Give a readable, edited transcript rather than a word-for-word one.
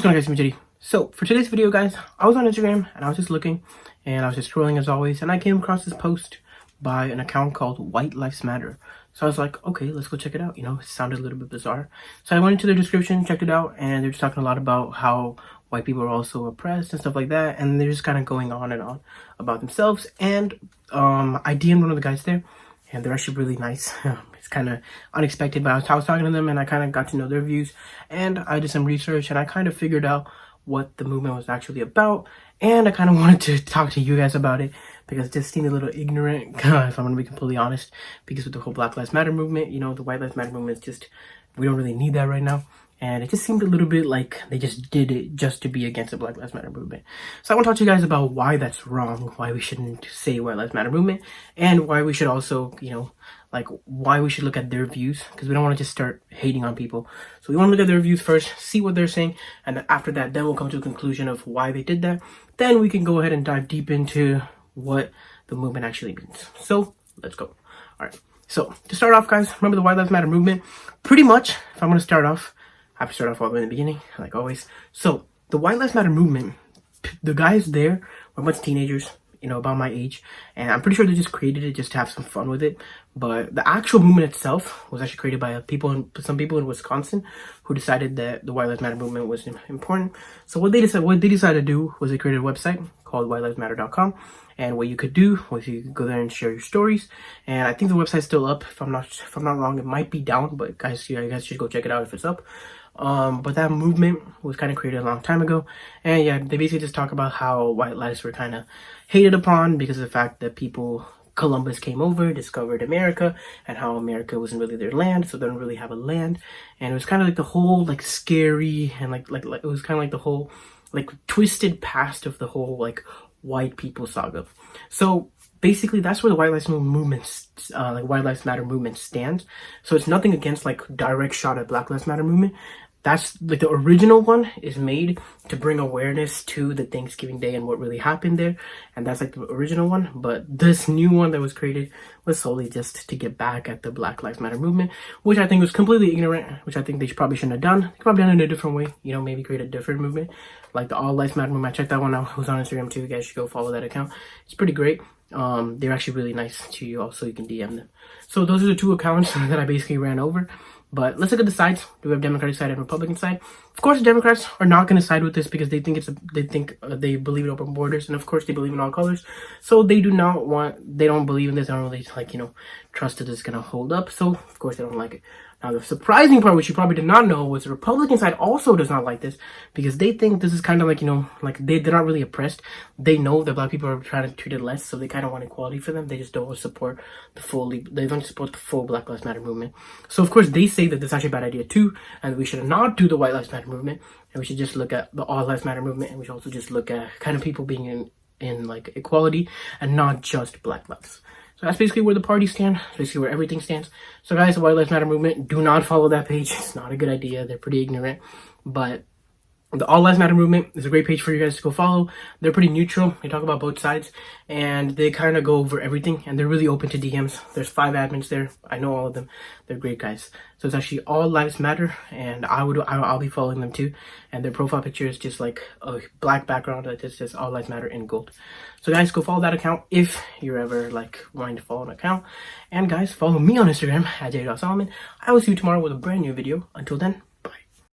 What's going on, guys? I'm Jedi. So for today's video, guys, I was on Instagram and I was just looking and I was just scrolling as always, and I came across this post by an account called White Lives Matter. So I was like, okay, let's go check it out. You know, it sounded a little bit bizarre. So I went into their description, checked it out, and they're just talking a lot about how white people are also oppressed and stuff like that. And they're just kind of going on and on about themselves. And I DM'd one of the guys there, and they're actually really nice. It's kind of unexpected, but I was talking to them and I kind of got to know their views, and I did some research and I kind of figured out what the movement was actually about, and I kind of wanted to talk to you guys about it because it just seemed a little ignorant, if I'm going to be completely honest, because with the whole Black Lives Matter movement, you know, the White Lives Matter movement is just, we don't really need that right now. And it just seemed a little bit like they just did it just to be against the Black Lives Matter movement. So I want to talk to you guys about why that's wrong, why we shouldn't say White Lives Matter movement, and why we should also, you know, like why we should look at their views, because we don't want to just start hating on people. So we want to look at their views first, see what they're saying, and then after that, then we'll come to a conclusion of why they did that. Then we can go ahead and dive deep into what the movement actually means. So let's go. All right. So to start off, guys, remember the White Lives Matter movement? Pretty much, if I'm going to start off, I have to start off all the way in the beginning, like always. So the White Lives Matter movement, the guys there were a bunch of teenagers, you know, about my age, and I'm pretty sure they just created it just to have some fun with it. But the actual movement itself was actually created by some people in Wisconsin who decided that the White Lives Matter movement was important. So what they decided to do was they created a website called whitelivesmatter.com, and what you could do was you could go there and share your stories. And I think the website's still up. If I'm not wrong, it might be down, but guys, you guys should go check it out if it's up. But that movement was kind of created a long time ago, and yeah, they basically just talk about how white lives were kind of hated upon because of the fact that Columbus came over, discovered America, and how America wasn't really their land, so they don't really have a land. And it was kind of like the whole like scary and like it was kind of like the whole like twisted past of the whole like white people saga. So basically, that's where the White Lives movement, like White Lives Matter movement, stands. So it's nothing against like direct shot at Black Lives Matter movement. That's like the original one is made to bring awareness to the Thanksgiving Day and what really happened there, and that's like the original one. But this new one that was created was solely just to get back at the Black Lives Matter movement, which I think was completely ignorant, which I think they probably shouldn't have done. They could probably done it in a different way, you know, maybe create a different movement like the All Lives Matter movement. I checked that one out. It was on Instagram too. You guys should go follow that account. It's pretty great. They're actually really nice to you also. You can DM them. So those are the two accounts that I basically ran over. But let's look at the sides. Do we have Democratic side and Republican side? Of course, the Democrats are not going to side with this because they think they believe in open borders, and of course they believe in all colors. So they don't believe in this. They don't really like, you know, trust that it's going to hold up. So of course they don't like it. Now, the surprising part, which you probably did not know, was the Republican side also does not like this because they think this is kind of like, you know, like they're not really oppressed. They know that Black people are trying to treat it less, so they kind of want equality for them. They just don't support they don't support the full Black Lives Matter movement. So, of course, they say that this is actually a bad idea too, and we should not do the White Lives Matter movement, and we should just look at the All Lives Matter movement, and we should also just look at kind of people being in like equality and not just Black lives. So that's basically where the parties stand, basically where everything stands. So guys, the White Lives Matter movement, do not follow that page. It's not a good idea. They're pretty ignorant. But the All Lives Matter movement is a great page for you guys to go follow. They're pretty neutral. They talk about both sides, and they kind of go over everything, and they're really open to DMs. There's 5 admins there. I know all of them. They're great guys. So it's actually All Lives Matter, and I'll be following them too. And their profile picture is just like a black background that just says All Lives Matter in gold. So guys, go follow that account if you're ever like wanting to follow an account. And guys, follow me on Instagram at Jedi.Solomon. I will see you tomorrow with a brand new video. Until then,